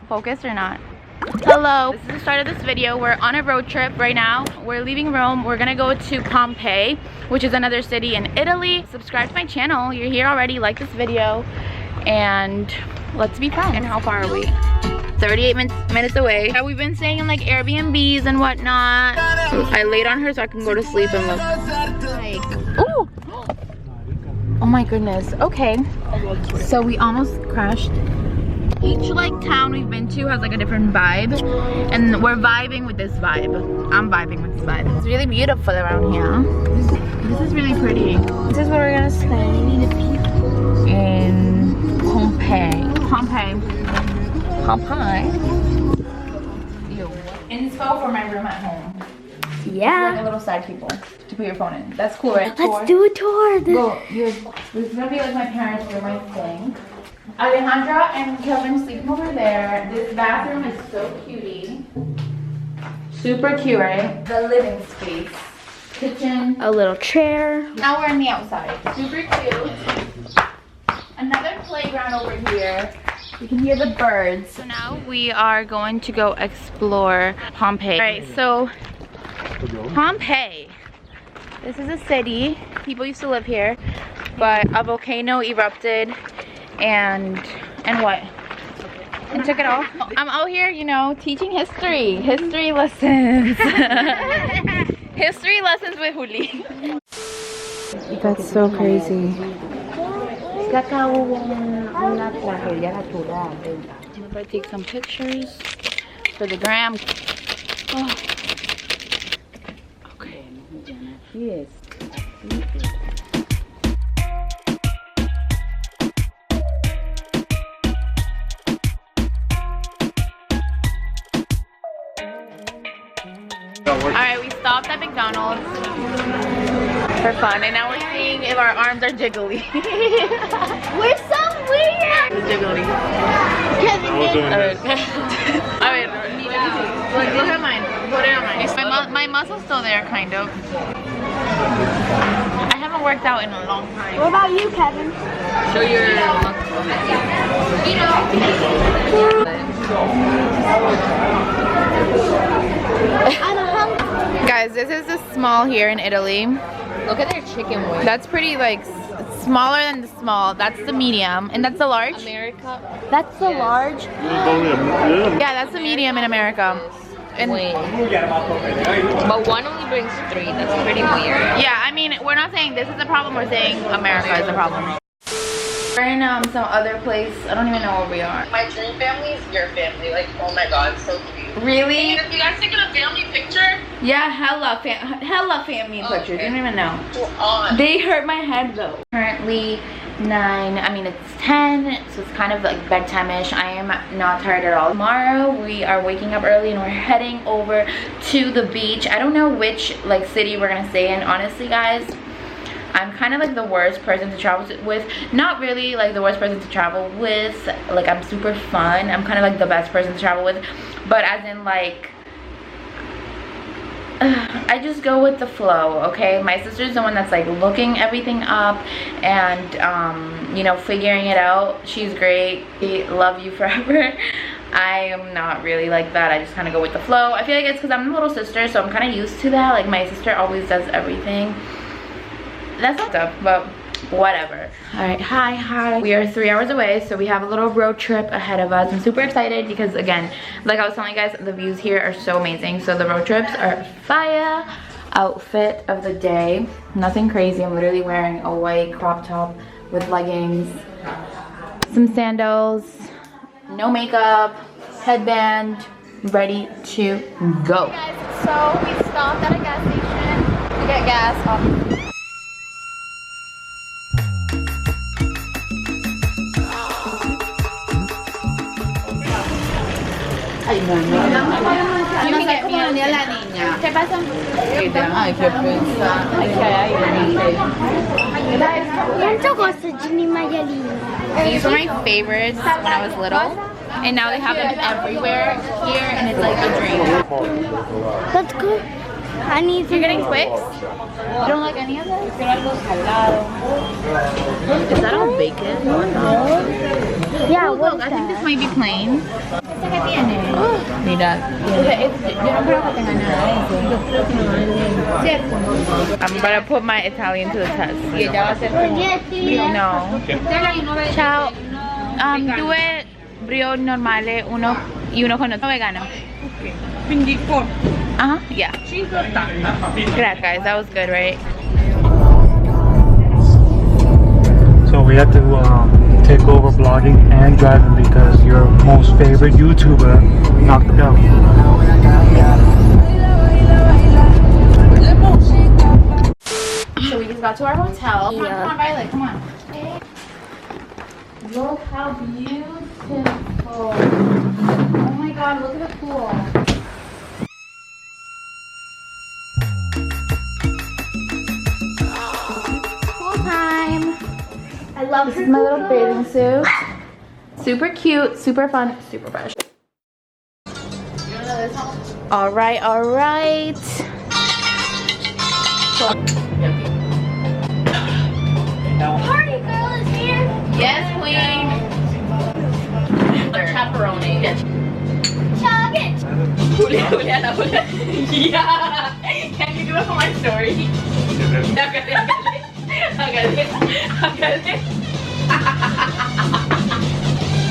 focus or not? Hello, this is the start of this video. We're on a road trip right now. We're leaving Rome. We're gonna go to Pompeii, which is another city in Italy. Subscribe to my channel. You're here already. Like this video. And let's be friends. And how far are we? 38 minutes away. We've been staying in like Airbnbs and whatnot. I laid on her so I can go to sleep and look. Like, ooh! Oh my goodness. Okay. So we almost crashed. Each like town we've been to has like a different vibe, and we're vibing with this vibe. I'm vibing with this vibe. It's really beautiful around here. This is really pretty. This is where we're gonna stay in Pompeii. Pompeii. Inspo for my room at home. Yeah. Like a little side table to put your phone in. That's cool, right? Let's do a tour. Go. This is gonna be like my parents' room, I think. Alejandra and Kevin sleeping over there. This bathroom is so cutie. Super cute, right? The living space. Kitchen. A little chair. Now we're on the outside. Super cute. Another playground over here. You can hear the birds. So now we are going to go explore Pompeii. Alright, so Pompeii. This is a city. People used to live here, but a volcano erupted and what? And took it all. I'm out here, you know, teaching history. History lessons. History lessons with Juli. That's so crazy. I'm gonna take some pictures for the gram. Oh. Okay. Yes. Alright, we stopped at McDonald's for fun, and now we're seeing if our arms are jiggly. We're so weird. It's jiggly. Alright, look at mine. Put it on mine. My muscle's still there, kind of. I haven't worked out in a long time. What about you, Kevin? Show your Guys, this is the small here in Italy. Look at their chicken wings. That's pretty like smaller than the small. That's the medium, and that's the large. America. That's the large. Yeah, that's the medium in America. And but one only brings 3. That's pretty weird. yeah, I mean, we're not saying this is the problem. We're saying America is the problem. We're in some other place. I don't even know where we are. My dream family is your family. Like, oh my god, it's so cute. Really? And if you guys taking a family picture? Yeah, hella family pictures. Okay. You don't even know. On. They hurt my head though. Currently 9, I mean it's 10, so it's kind of like bedtime-ish. I am not tired at all. Tomorrow we are waking up early and we're heading over to the beach. I don't know which like city we're gonna stay in, honestly, guys. I'm kind of like the worst person to travel with. Not really like the worst person to travel with. Like, I'm super fun. I'm kind of like the best person to travel with. But as in like, I just go with the flow, okay? My sister's the one that's like looking everything up and, you know, figuring it out. She's great. Love you forever. I am not really like that. I just kind of go with the flow. I feel like it's because I'm the little sister, so I'm kind of used to that. Like, my sister always does everything. That's not stuff, but whatever. All right, hi. We are 3 hours away, so we have a little road trip ahead of us. I'm super excited because, again, like I was telling you guys, the views here are so amazing. So the road trips are fire. Outfit of the day, nothing crazy. I'm literally wearing a white crop top with leggings, some sandals, no makeup, headband, ready to go. Hey guys, so we stopped at a gas station to get gas. You can get me a la niña. ¿Qué pasa? Ay, qué pensa. These were my favorites when I was little, and now they have them everywhere here, and it's like a dream. Let's go. I need. You're getting Twix? You don't like any of this? Is that all bacon? Yeah, Look, I think this might be plain. este que tiene. Mira. Yo no creo que tenga nada de eso. ¿Cierto? I'm gonna put my Italian to the test. Y ella va a hacer como... No. Ciao. Due brio normale, uno y uno con otro vegano. Quindi con Yeah. 5,80. Gracias, guys. That was good, right? So we had to take over vlogging and driving because your most favorite YouTuber knocked it out. So we just got to our hotel. Come on, Violet, come on. Look how beautiful. Oh my god, look at the pool. Pool time. I love This is my little bathing suit. Super cute, super fun, super fresh. Alright, alright. Party girl is here. Yes, queen. A chaperone. Chug Juliana. Yeah. Can you do it for my story?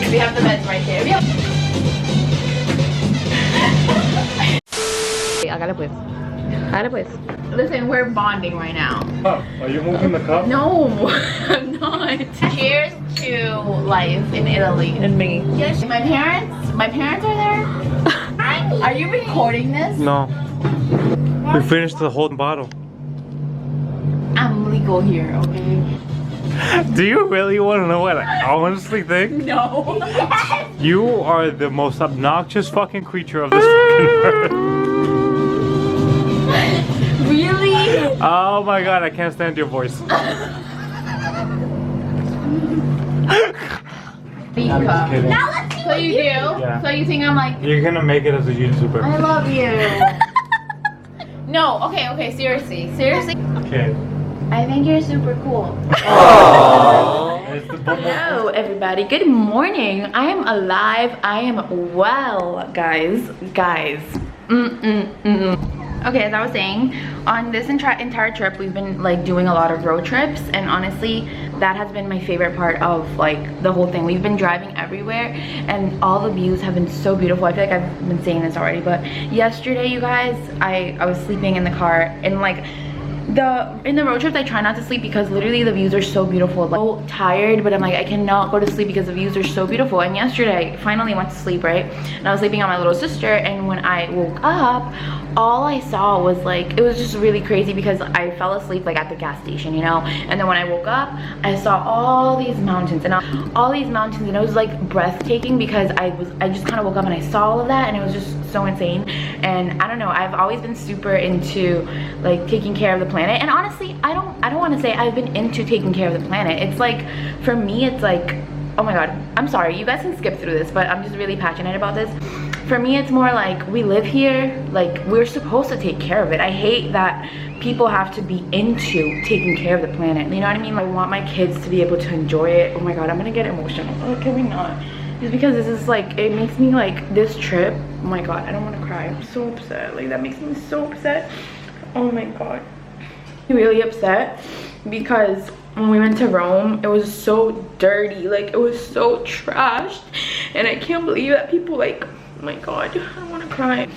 We have the beds right there. Hágale pues. Hágale pues. Listen, we're bonding right now. Oh, are you moving the cup? No, I'm not. Cheers to life in Italy. And me. Yes, my parents are there. Are you recording this? No. We finished the whole bottle. I'm legal here, okay? Do you really want to know what I honestly think? No. You are the most obnoxious fucking creature of this fucking earth. Really? Oh my god, I can't stand your voice. Now kidding. let's see So you do? Yeah. So you think I'm like, You're gonna make it as a YouTuber. I love you. No, okay, seriously. Okay. I think you're super cool. It's the Hello, everybody. Good morning. I am alive. I am well, guys. Okay, as I was saying, on this entire trip, we've been like doing a lot of road trips, and honestly, that has been my favorite part of like the whole thing. We've been driving everywhere, and all the views have been so beautiful. I feel like I've been saying this already, but yesterday, you guys, I was sleeping in the car, and like in the road trips I try not to sleep because literally the views are so beautiful. Like, I'm so tired, but I'm like, I cannot go to sleep because the views are so beautiful. And yesterday I finally went to sleep, right? And I was sleeping on my little sister, and when I woke up, all I saw was like, it was just really crazy because I fell asleep like at the gas station, you know? And then when I woke up, I saw all these mountains and it was like breathtaking because I just kind of woke up and I saw all of that, and it was just so insane. And I don't know, I've always been super into like taking care of the planet, and honestly, I don't want to say I've been into taking care of the planet. It's like, for me, it's like, oh my god, I'm sorry, you guys can skip through this, but I'm just really passionate about this. For me, it's more like, we live here, like we're supposed to take care of it. I hate that people have to be into taking care of the planet, you know what I mean? I want my kids to be able to enjoy it. Oh my god, I'm gonna get emotional. Oh, can we not? Just because this is like, it makes me like, this trip, oh my god, I don't want to cry. I'm so upset. Like, that makes me so upset. Oh my god, really upset because when we went to Rome, it was so dirty, like it was so trashed, and I can't believe that people like, oh my god, I don't want to cry.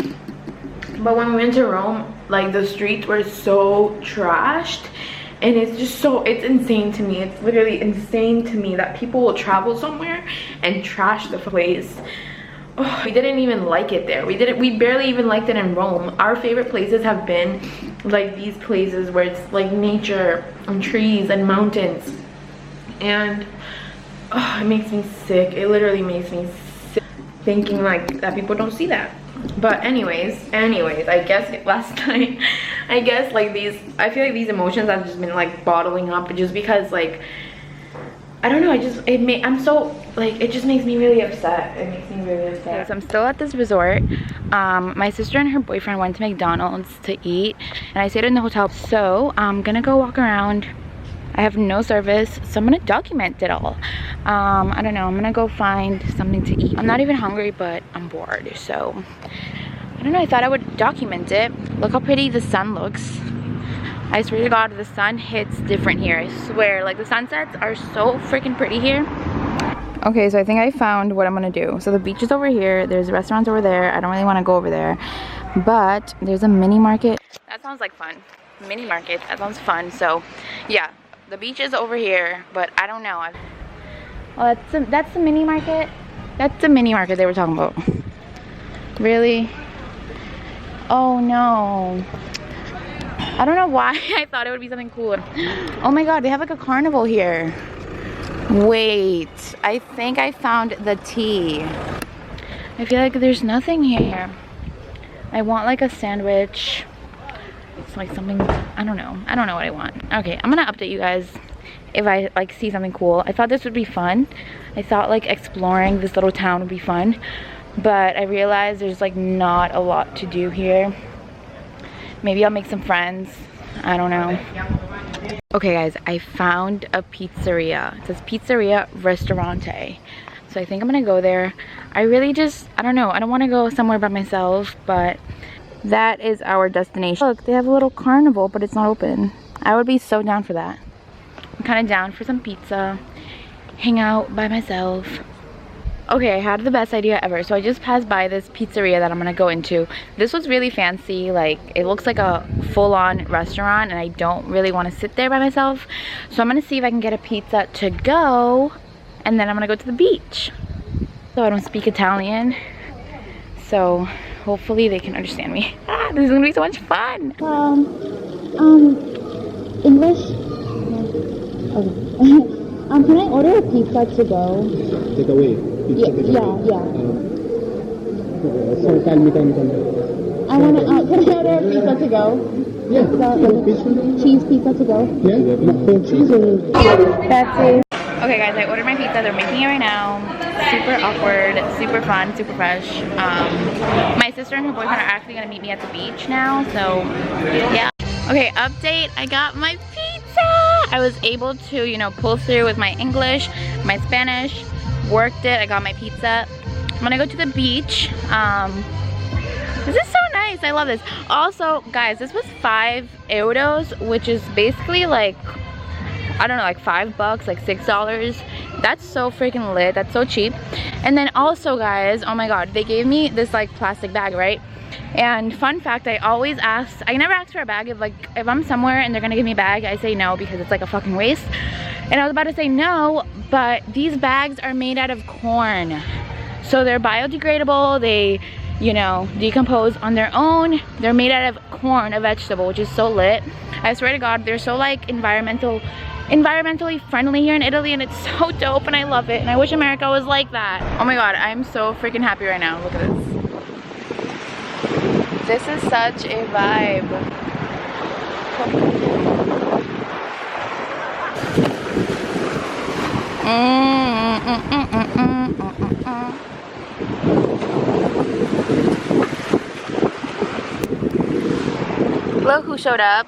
But when we went to Rome, like the streets were so trashed, and it's just so, it's insane to me. It's literally insane to me that people will travel somewhere and trash the place. Oh, we didn't even like it there. We barely even liked it in Rome. Our favorite places have been like these places where it's like nature and trees and mountains, and oh, it makes me sick. It literally makes me sick thinking like that people don't see that. But anyways, I guess last night, I guess like I feel like these emotions have just been like bottling up just because like, I don't know, I'm so, like, it just makes me really upset. It makes me really upset. So I'm still at this resort. My sister and her boyfriend went to McDonald's to eat, and I stayed in the hotel. So I'm gonna go walk around I have no service, so I'm gonna document it all. I don't know, I'm gonna go find something to eat. I'm not even hungry, but I'm bored, so I don't know, I thought I would document it. Look how pretty the sun looks. I swear to God, the sun hits different here. I swear, like the sunsets are so freaking pretty here. Okay, so I think I found what I'm gonna do. So the beach is over here, there's restaurants over there. I don't really wanna go over there, but there's a mini market. That sounds like fun. Mini market, that sounds fun. So yeah, the beach is over here, but I don't know. Well, that's the mini market. That's the mini market they were talking about. Really? Oh no. I don't know why I thought it would be something cool. Oh my God, they have like a carnival here. Wait, I think I found the tea. I feel like there's nothing here. I want like a sandwich. It's like something, I don't know what I want. Okay, I'm gonna update you guys if I like see something cool. I thought this would be fun. I thought like exploring this little town would be fun, but I realized there's like not a lot to do here. Maybe I'll make some friends, I don't know. Okay guys, I found a pizzeria. It says Pizzeria Ristorante. So I think I'm gonna go there. I really just, I don't know, I don't wanna go somewhere by myself, but that is our destination. Look, they have a little carnival, but it's not open. I would be so down for that. I'm kinda down for some pizza, hang out by myself. Okay, I had the best idea ever. So I just passed by this pizzeria that I'm gonna go into. This was really fancy, like it looks like a full-on restaurant and I don't really wanna sit there by myself. So I'm gonna see if I can get a pizza to go and then I'm gonna go to the beach. So I don't speak Italian, so hopefully they can understand me. This is gonna be so much fun. English? Okay. Can I order a pizza to go? Take away. Yeah. So tell me. I want to, can I order a pizza to go? Yeah. Cheese pizza to go? Yeah. Cheese or... That's it. Okay guys, I ordered my pizza. They're making it right now. Super awkward, super fun, super fresh. My sister and her boyfriend are actually gonna meet me at the beach now, so yeah. Okay, update, I got my pizza. I was able to, you know, pull through with my English, my Spanish, worked it, I got my pizza. I'm gonna go to the beach. This is so nice, I love this. Also, guys, this was 5 euros, which is basically like, I don't know, like $5, like $6. That's so freaking lit, that's so cheap. And then also guys, oh my God, they gave me this like plastic bag, right? And fun fact, I never ask for a bag. If I'm somewhere and they're gonna give me a bag, I say no because it's like a fucking waste. And I was about to say no, but these bags are made out of corn. So they're biodegradable, they, you know, decompose on their own. They're made out of corn, a vegetable, which is so lit. I swear to God, they're so like environmentally friendly here in Italy, and it's so dope and I love it. And I wish America was like that. Oh my God, I'm so freaking happy right now. Look at this. This is such a vibe. Look who showed up.